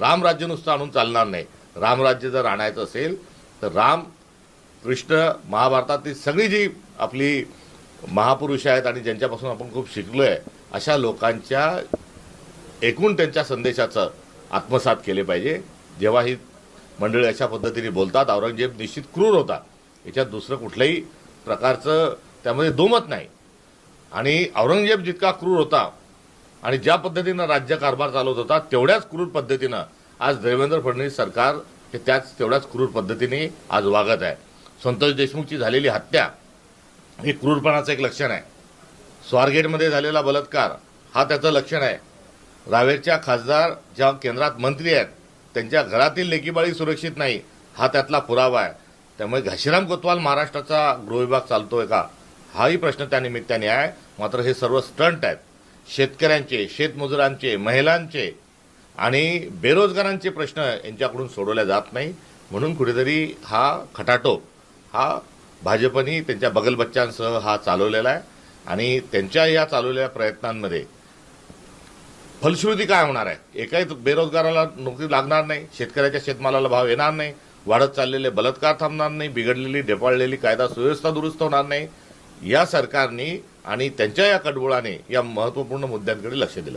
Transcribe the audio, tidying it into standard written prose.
रामराज्य नुसतं आणून चालणार नाही. रामराज्य जर आणायचं असेल तर राम, कृष्ण, महाभारतातली सगळी जी आपली महापुरुष आहेत आणि ज्यांच्यापासून आपण खूप शिकलोय अशा लोकांच्या एकूण त्यांच्या संदेशाचं आत्मसात केले पाहिजे. जेव्हा ही मंडळी अशा पद्धतीने बोलतात, औरंगजेब निश्चित क्रूर होता, याच्यात दुसरं कुठल्याही प्रकारचं त्यामध्ये दोमत नाही. आणि औरंगजेब जितका क्रूर होता आणि ज्या पद्धतीनं राज्यकारभार चालवत होता तेवढ्याच क्रूर पद्धतीनं आज देवेंद्र फडणवीस सरकार हे तेवढ्याच क्रूर पद्धतीने आज वागत आहे. संतोष देशमुखची झालेली हत्या हे क्रूरपणाचं एक लक्षण आहे. स्वारगेटमध्ये झालेला बलात्कार हा त्याचं लक्षण आहे. रावेरच्या खासदार ज्या केंद्रात मंत्री आहेत त्यांच्या घरातील लेकीबाळी सुरक्षित नाही हा त्यातला पुरावा आहे. त्यामुळे घाशीराम कोतवाल महाराष्ट्राचा गृहविभाग चालतोय का हाही प्रश्न त्या निमित्ताने आहे. मात्र हे सर्व स्टंट आहेत. शेतकऱ्यांचे, शेतमजुरांचे, महिलांचे आणि बेरोजगारांचे प्रश्न यांच्याकडून सोडवले जात नाही. म्हणून कुठेतरी हा खटाटोप हा भाजपनी त्यांच्या बगलबच्च्यांसह हा चालवलेला आहे. आणि त्यांच्या या चालवलेल्या प्रयत्नांमध्ये फलश्रुती काय होणार आहे? एकाही बेरोजगाराला नोकरी लागणार नाही, शेतकऱ्याच्या शेतमालाला भाव येणार नाही, वाढत चाललेले बलात्कार थांबणार नाही, बिघडलेली ढेपाळलेली कायदा सुव्यवस्था दुरुस्त होणार नाही. या सरकारने आणि त्यांच्या या कडबोळाने या महत्त्वपूर्ण मुद्द्यांकडे लक्ष दिलं.